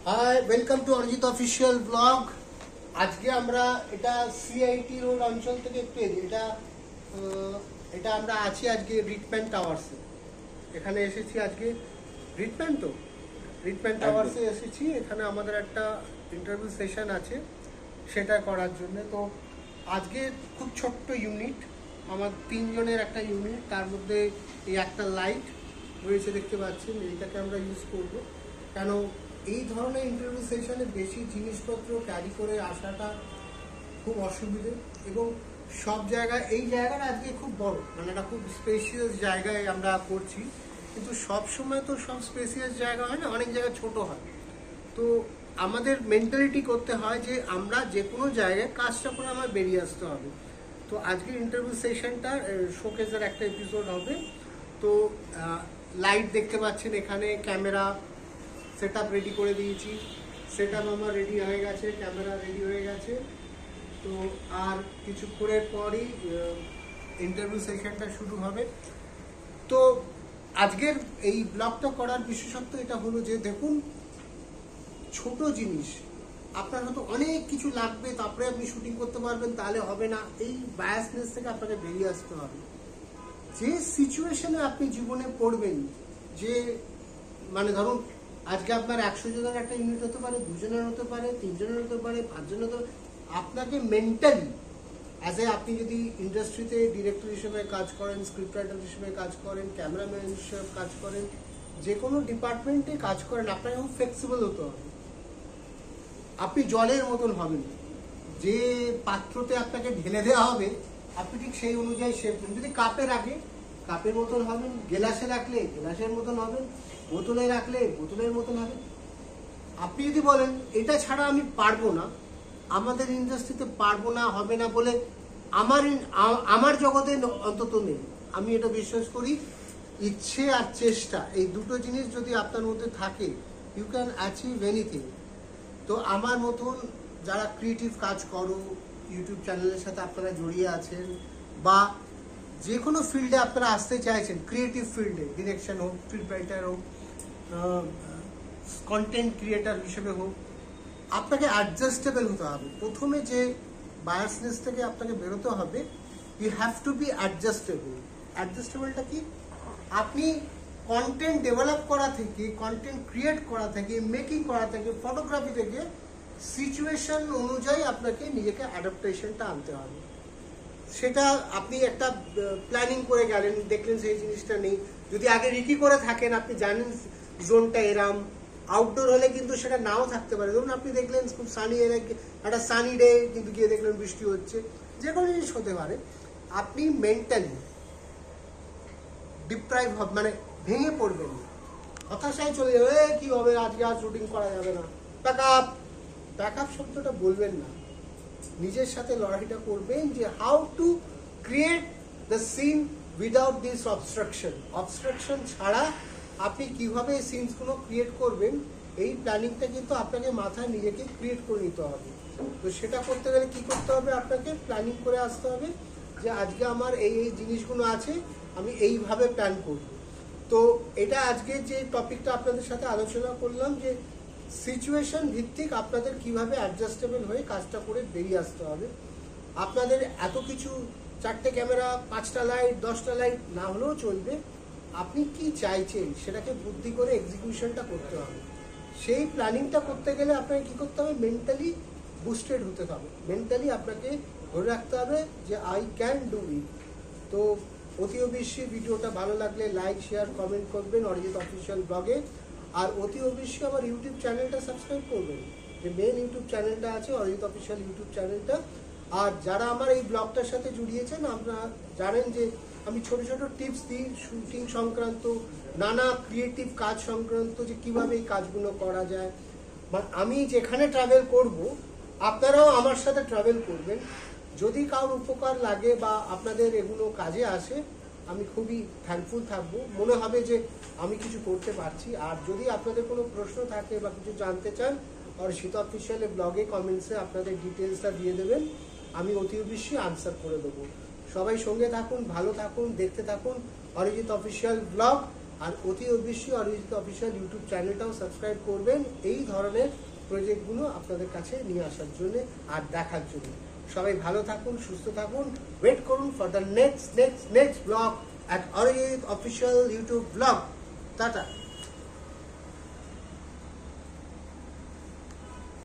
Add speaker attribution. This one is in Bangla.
Speaker 1: High, welcome to Arijit official blog. আজকে আমরা এটা সিআইটি রোড অঞ্চল থেকে একটু এটা আমরা আছি আজকে রিটম্যান টাওয়ার্সে। এখানে এসেছি আজকে রিটম্যান টাওয়ার্সে এসেছি। এখানে আমাদের একটা ইন্টারভিউ সেশন আছে, সেটা করার জন্য। তো আজকে খুব ছোট্ট ইউনিট, আমার 3 জনের একটা ইউনিট, তার মধ্যে এই একটা লাইট রয়েছে দেখতে পাচ্ছেন, এইটাকে আমরা ইউজ করব। কেন এই ধরনের ইন্টারভিউ সেশনে বেশি জিনিসপত্র ক্যারি করে আসাটা খুব অসুবিধে, এবং সব জায়গায় এই জায়গাটা আজকে খুব বড়, মানে একটা খুব স্পেশিয়াস জায়গায় আমরা করছি, কিন্তু সব সময় তো সব স্পেশিয়াস জায়গা হয় না, অনেক জায়গায় ছোট হয়। তো আমাদের মেন্টালিটি করতে হয় যে আমরা যে কোনো জায়গায় কাজটা করে আমার বেরিয়ে আসতে হবে। তো আজকের ইন্টারভিউ সেশনটা শোকেসের একটা এপিসোড হবে। তো লাইট দেখতে পাচ্ছেন, এখানে ক্যামেরা সেট আপ রেডি করে দিয়েছি, সেট আপ আমার রেডি হয়ে গেছে, ক্যামেরা রেডি হয়ে গেছে। তো আর কিছুক্ষণের পরই ইন্টারভিউ সেশনটা শুরু হবে। তো আজকের এই ব্লগটা করার বিশেষত্ব এটা হলো যে দেখুন, ছোট জিনিস আপনার হয়তো অনেক কিছু লাগবে, তারপরে আপনি শুটিং করতে পারবেন, তাহলে হবে না। এই বায়াসনেস থেকে আপনাকে বেরিয়ে আসতে হবে। যে সিচুয়েশনে আপনি জীবনে পড়বেন, যে মানে ধরুন আজকে আপনার 100 জনের একটা ইউনিট হতে পারে, 2 জনের হতে পারে, 3 জনের হতে পারে, 5 জনের হতে পারে। আপনাকে মেন্টালি আপনি যদি ইন্ডাস্ট্রিতে ডিরেক্টর হিসেবে কাজ করেন, স্ক্রিপ্ট রাইটার হিসেবে কাজ করেন, ক্যামেরাম্যান হিসেবে কাজ করেন, যে কোনো ডিপার্টমেন্টে কাজ করেন, আপনাকে খুব ফ্লেক্সিবল হতে হবে। আপনি জলের মতন হবেন, যে পাত্রতে আপনাকে ঢেলে দেওয়া হবে আপনি ঠিক সেই অনুযায়ী শেপ। যদি কাপে রাখে কাপের মতন হবেন, গেলাসে রাখলে গেলাসের মতন হবেন, বোতলে রাখলে বোতলের মতন হবেন। আপনি যদি বলেন এটা ছাড়া আমি পারবো না, আমাদের ইন্ডাস্ট্রিতে পারবো না, হবে না বলে আমার জগতে অন্তত নেই। আমি এটা বিশ্বাস করি, ইচ্ছে আর চেষ্টা, এই দুটো জিনিস যদি আপনার মধ্যে থাকে, ইউ ক্যান অ্যাচিভ এনিথিং। তো আমার মতন যারা ক্রিয়েটিভ কাজ করো, ইউটিউব চ্যানেলের সাথে আপনারা জড়িয়ে আছেন, বা যে কোনো ফিল্ডে আপনারা আসতে চাইছেন, ক্রিয়েটিভ ফিল্ডে, ডিরেকশন হোক, স্ক্রিপ্ট রাইটার হোক, কন্টেন্ট ক্রিয়েটার হিসেবে হোক, আপনাকে অ্যাডজাস্টেবল হতে হবে। প্রথমে যে বায়াসনেস থেকে আপনাকে বেরোতে হবে, you have to be adjustable. অ্যাডজাস্টেবলটা কি? আপনি কন্টেন্ট ডেভেলপ করা থেকে, কন্টেন্ট ক্রিয়েট করা থেকে, মেকিং করা থেকে, ফটোগ্রাফি থেকে, সিচুয়েশন অনুযায়ী আপনাকে নিজেকে অ্যাডাপ্টেশনটা আনতে হবে। সেটা আপনি একটা প্ল্যানিং করে গেলেন, দেখলেন সেই জিনিসটা নেই, যদি আগে রিকি করে থাকেন, আপনি জানেন জোনটা এরাম, আউটডোর হলে কিন্তু সেটা নাও থাকতে পারে। ধরুন আপনি দেখলেন খুব সানি, একটা সানি ডে, কিন্তু গিয়ে দেখলেন বৃষ্টি হচ্ছে, যে কোনো জিনিস হতে পারে। আপনি মেন্টালি ডিপ্রাইভ হবে, মানে ভেঙে পড়বেন, হতাশায় চলে যাবে, কি হবে আজকে আর শুটিং করা যাবে না, প্যাকআপ শব্দটা বলবেন না। নিজের সাথে লড়াইটা করবেন যে how to create the scene without this obstruction ছাড়া আপনি কিভাবে এই সিনসগুলো ক্রিয়েট করবেন, এই প্ল্যানিংটা কিন্তু আপনাকে মাথায় নিজেকে ক্রিয়েট করে নিতে হবে। তো সেটা করতে গেলে কি করতে হবে? আপনাকে প্ল্যানিং করে আসতে হবে যে আজকে আমার এই এই জিনিসগুলো আছে, আমি এইভাবে প্ল্যান করব। তো এটা আজকে যে টপিকটা আপনাদের সাথে আলোচনা করলাম, যে সিচুয়েশন ভিত্তিক আপনাদের কিভাবে অ্যাডজাস্টেবল হয়ে কাজটা করে বেরিয়ে আসতে হবে। আপনাদের এত কিছু, 4টে ক্যামেরা, 5টা লাইট, 10টা লাইট না হলেও চলবে। আপনি কি চাইছেন সেটাকে বুদ্ধি করে এক্সিকিউশনটা করতে হবে। সেই প্ল্যানিংটা করতে গেলে আপনাকে কি করতে হবে? মেন্টালি বুস্টেড হতে হবে। মেন্টালি আপনাকে ধরে রাখতে হবে যে আই ক্যান ডু ইট। তো অতি অবশ্যই ভিডিওটা ভালো লাগলে লাইক, শেয়ার, কমেন্ট করবেন অরিজিৎ অফিসিয়াল ব্লগে। আর অতি অবশ্যই আমার ইউটিউব চ্যানেলটা সাবস্ক্রাইব করবেন, যে মেন ইউটিউব চ্যানেলটা আছে অরিজিৎ অফিসিয়াল ইউটিউব চ্যানেলটা। আর যারা আমার এই ব্লগটার সাথে জড়িয়েছেন, আপনারা জানেন যে আমি ছোট ছোট টিপস দিই শুটিং সংক্রান্ত, নানা ক্রিয়েটিভ কাজ সংক্রান্ত, যে কিভাবে এই কাজগুলো করা যায়। আমি যেখানে ট্রাভেল করব, আপনারাও আমার সাথে ট্রাভেল করবেন। যদি কারোর উপকার লাগে বা আপনাদের এগুলো কাজে আসে, আমি খুবই থ্যাঙ্কফুল থাকবো। মনে হবে যে আমি কিছু করতে পারছি। আর যদি আপনাদের কোনো প্রশ্ন থাকে বা কিছু জানতে চান, অরিজিৎ অফিসিয়াল ব্লগে কমেন্টসে আপনাদের ডিটেলসটা দিয়ে দেবেন, আমি অতি অবশ্যই আনসার করে দেবো। সবাই সঙ্গে থাকুন, ভালো থাকুন, দেখতে থাকুন অরিজিৎ অফিসিয়াল ব্লগ। আর অতি অবশ্যই অরিজিৎ অফিসিয়াল ইউটিউব চ্যানেলটাও সাবস্ক্রাইব করবেন এই ধরনের প্রজেক্টগুলো আপনাদের কাছে নিয়ে আসার জন্য আর দেখার জন্য। সবাই ভালো থাকুন, সুস্থ থাকুন, ওয়েট করুন for the next blog at Arijit official YouTube blog. Tata.